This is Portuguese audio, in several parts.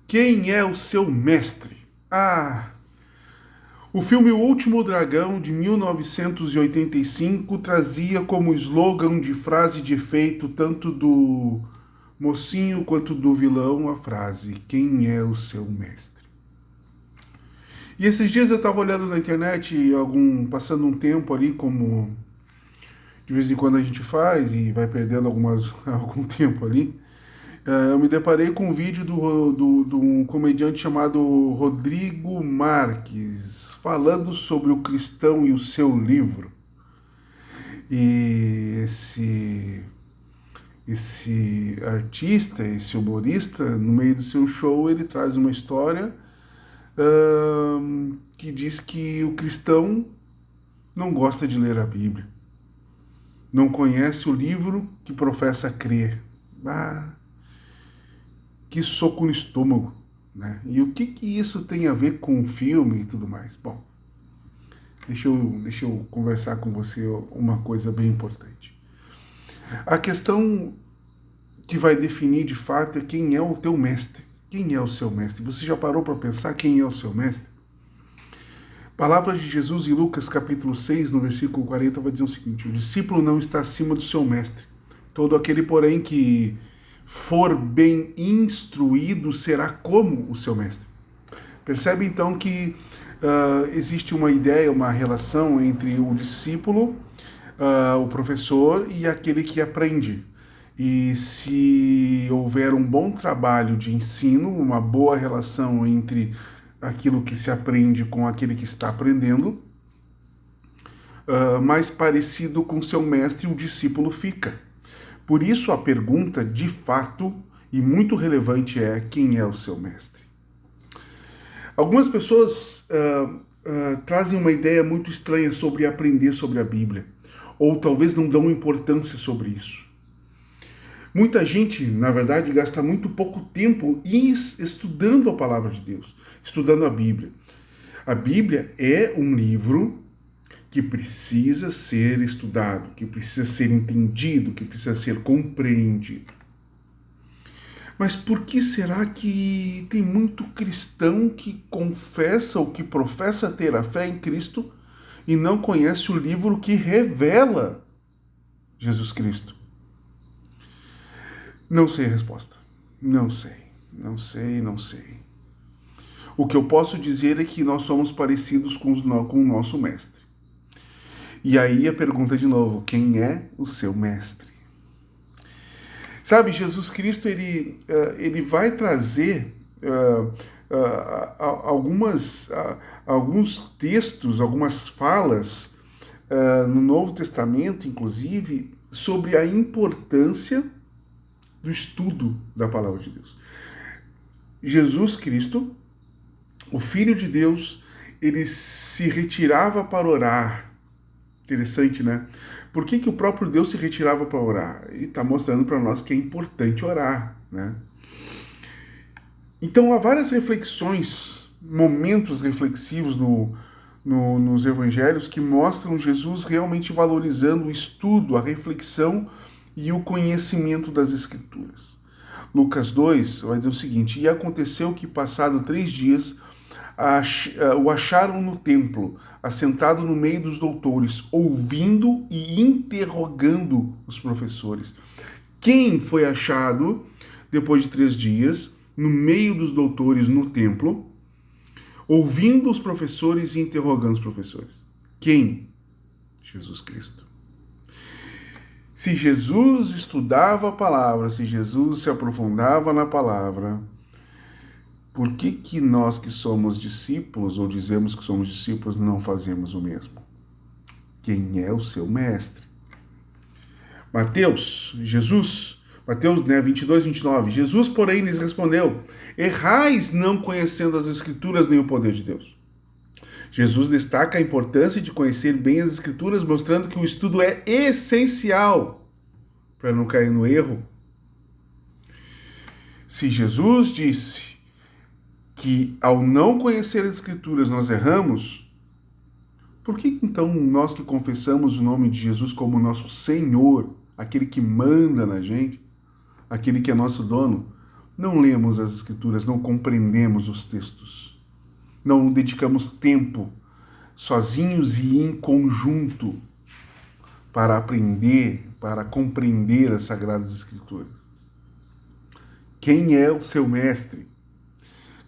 Quem é o seu mestre? O filme O Último Dragão, de 1985, trazia como slogan de frase de efeito tanto do mocinho quanto do vilão a frase: Quem é o seu mestre? E esses dias eu estava olhando na internet, passando um tempo ali, como de vez em quando a gente faz e vai perdendo algum tempo ali. Eu me deparei com um vídeo de um comediante chamado Rodrigo Marques, falando sobre o cristão e o seu livro. E esse artista, esse humorista, no meio do seu show, ele traz uma história que diz que o cristão não gosta de ler a Bíblia, não conhece o livro que professa crer. Que soco no estômago, né? E o que isso tem a ver com o filme e tudo mais? Bom, deixa eu conversar com você uma coisa bem importante. A questão que vai definir de fato é quem é o teu mestre. Quem é o seu mestre? Você já parou para pensar quem é o seu mestre? Palavras de Jesus em Lucas capítulo 6, no versículo 40, vai dizer o seguinte: o discípulo não está acima do seu mestre. Todo aquele, porém, que for bem instruído será como o seu mestre. Percebe então que existe uma ideia, uma relação entre o discípulo, o professor e aquele que aprende. E se houver um bom trabalho de ensino, uma boa relação entre aquilo que se aprende com aquele que está aprendendo, mais parecido com seu mestre o discípulo fica. Por isso a pergunta, de fato, e muito relevante é: quem é o seu mestre? Algumas pessoas trazem uma ideia muito estranha sobre aprender sobre a Bíblia, ou talvez não dão importância sobre isso. Muita gente, na verdade, gasta muito pouco tempo estudando a palavra de Deus, estudando a Bíblia. A Bíblia é um livro que precisa ser estudado, que precisa ser entendido, que precisa ser compreendido. Mas por que será que tem muito cristão que confessa ou que professa ter a fé em Cristo e não conhece o livro que revela Jesus Cristo? Não sei a resposta. Não sei. O que eu posso dizer é que nós somos parecidos com o nosso mestre. E aí a pergunta de novo: quem é o seu mestre? Sabe, Jesus Cristo, ele vai trazer alguns textos, algumas falas no Novo Testamento, inclusive, sobre a importância do estudo da palavra de Deus. Jesus Cristo, o Filho de Deus, ele se retirava para orar. Interessante, né? Por que o próprio Deus se retirava para orar? Ele está mostrando para nós que é importante orar, né? Então há várias reflexões, momentos reflexivos nos evangelhos que mostram Jesus realmente valorizando o estudo, a reflexão e o conhecimento das Escrituras. Lucas 2 vai dizer o seguinte: e aconteceu que, passado 3 dias, o acharam no templo, assentado no meio dos doutores, ouvindo e interrogando os professores. Quem foi achado depois de 3 dias, no meio dos doutores no templo, ouvindo os professores e interrogando os professores? Quem? Jesus Cristo. Se Jesus estudava a palavra, se Jesus se aprofundava na palavra, por que nós que somos discípulos, ou dizemos que somos discípulos, não fazemos o mesmo? Quem é o seu mestre? Mateus 22, 29. Jesus, porém, lhes respondeu: errais não conhecendo as Escrituras nem o poder de Deus. Jesus destaca a importância de conhecer bem as Escrituras, mostrando que o estudo é essencial para não cair no erro. Se Jesus disse que ao não conhecer as Escrituras nós erramos, por que então nós que confessamos o nome de Jesus como nosso Senhor, aquele que manda na gente, aquele que é nosso dono, não lemos as Escrituras, não compreendemos os textos, não dedicamos tempo sozinhos e em conjunto para aprender, para compreender as Sagradas Escrituras. Quem é o seu mestre?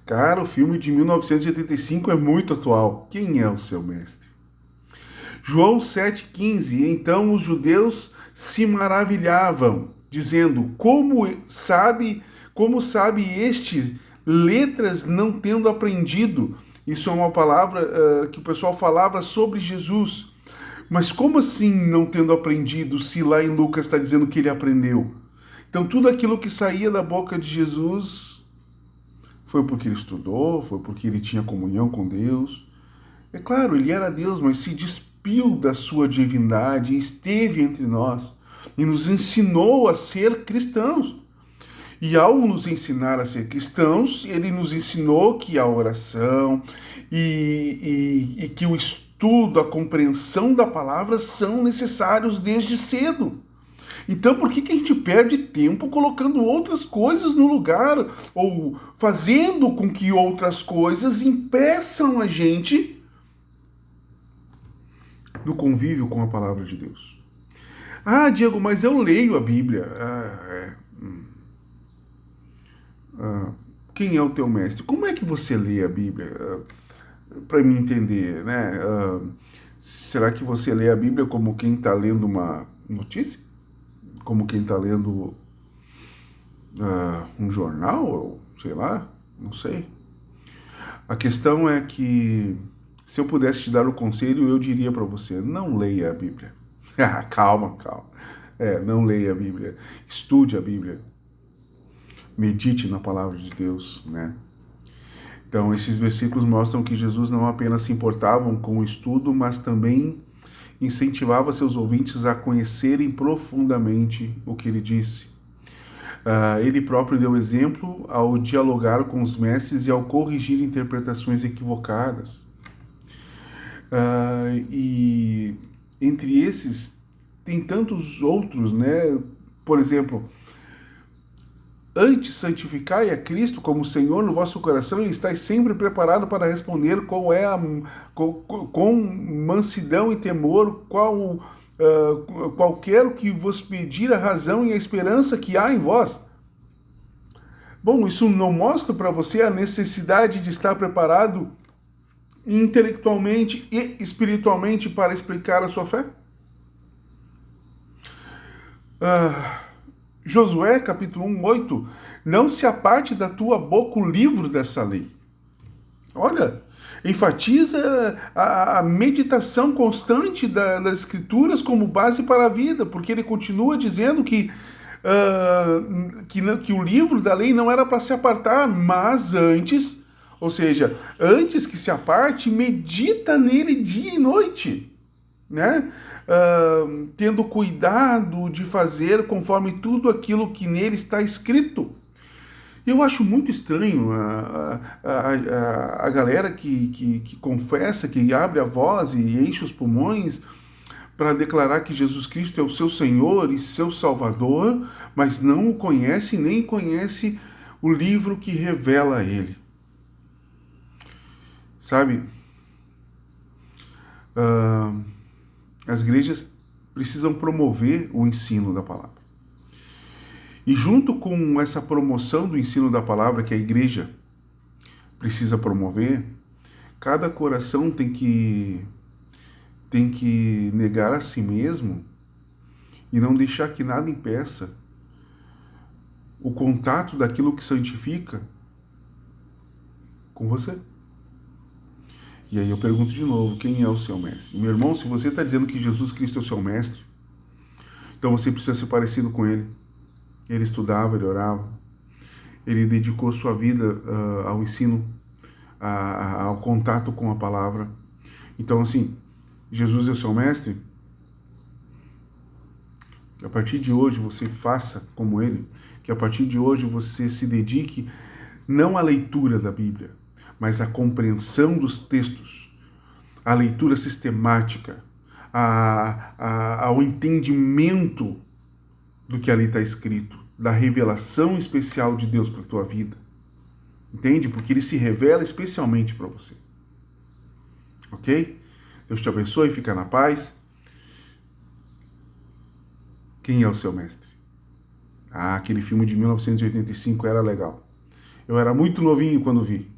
Cara, o filme de 1985 é muito atual. Quem é o seu mestre? João 7,15. Então os judeus se maravilhavam, dizendo: como sabe este letras não tendo aprendido? Isso é uma palavra que o pessoal falava sobre Jesus. Mas como assim não tendo aprendido, se lá em Lucas está dizendo que ele aprendeu? Então tudo aquilo que saía da boca de Jesus foi porque ele estudou, foi porque ele tinha comunhão com Deus. É claro, ele era Deus, mas se despiu da sua divindade e esteve entre nós e nos ensinou a ser cristãos. E ao nos ensinar a ser cristãos, ele nos ensinou que a oração e que o estudo, a compreensão da palavra são necessários desde cedo. Então, por que a gente perde tempo colocando outras coisas no lugar ou fazendo com que outras coisas impeçam a gente do convívio com a palavra de Deus? Ah, Diego, mas eu leio a Bíblia. Quem é o teu mestre? Como é que você lê a Bíblia? Para me entender, né? Será que você lê a Bíblia como quem está lendo uma notícia? Como quem está lendo um jornal? Ou sei lá, não sei. A questão é que, se eu pudesse te dar o conselho, eu diria para você: não leia a Bíblia. Calma. Não leia a Bíblia. Estude a Bíblia. Medite na palavra de Deus, né? Então, esses versículos mostram que Jesus não apenas se importava com o estudo, mas também incentivava seus ouvintes a conhecerem profundamente o que ele disse. Ele próprio deu exemplo ao dialogar com os mestres e ao corrigir interpretações equivocadas. E entre esses, tem tantos outros, né? Por exemplo, antes santificai a Cristo como Senhor no vosso coração e estáis sempre preparado para responder com mansidão e temor qualquer que vos pedir a razão e a esperança que há em vós. Bom, isso não mostra para você a necessidade de estar preparado intelectualmente e espiritualmente para explicar a sua fé? Josué, capítulo 1, 8, não se aparte da tua boca o livro dessa lei. Olha, enfatiza a meditação constante das Escrituras como base para a vida, porque ele continua dizendo que o livro da lei não era para se apartar, mas antes, ou seja, antes que se aparte, medita nele dia e noite, né? Tendo cuidado de fazer conforme tudo aquilo que nele está escrito. Eu acho muito estranho a galera que confessa, que abre a voz e enche os pulmões para declarar que Jesus Cristo é o seu Senhor e seu Salvador, mas não o conhece nem conhece o livro que revela a ele. Sabe? As igrejas precisam promover o ensino da palavra. E junto com essa promoção do ensino da palavra que a igreja precisa promover, cada coração tem que negar a si mesmo e não deixar que nada impeça o contato daquilo que santifica com você. E aí eu pergunto de novo, quem é o seu mestre? Meu irmão, se você está dizendo que Jesus Cristo é o seu mestre, então você precisa ser parecido com ele. Ele estudava, ele orava, ele dedicou sua vida ao ensino, ao contato com a palavra. Então, assim, Jesus é o seu mestre? Que a partir de hoje você faça como ele, que a partir de hoje você se dedique não à leitura da Bíblia, mas à compreensão dos textos, à leitura sistemática, ao entendimento do que ali está escrito. da revelação especial de Deus para a tua vida. Entende? Porque ele se revela especialmente para você. Ok? Deus te abençoe, fica na paz. Quem é o seu mestre? Ah, aquele filme de 1985 era legal. Eu era muito novinho quando vi.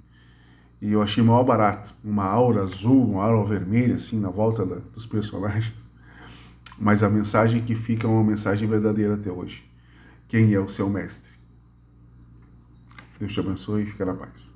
E eu achei maior barato. Uma aura azul, uma aura vermelha, assim, na volta dos personagens. Mas a mensagem que fica é uma mensagem verdadeira até hoje. Quem é o seu mestre? Deus te abençoe e fica na paz.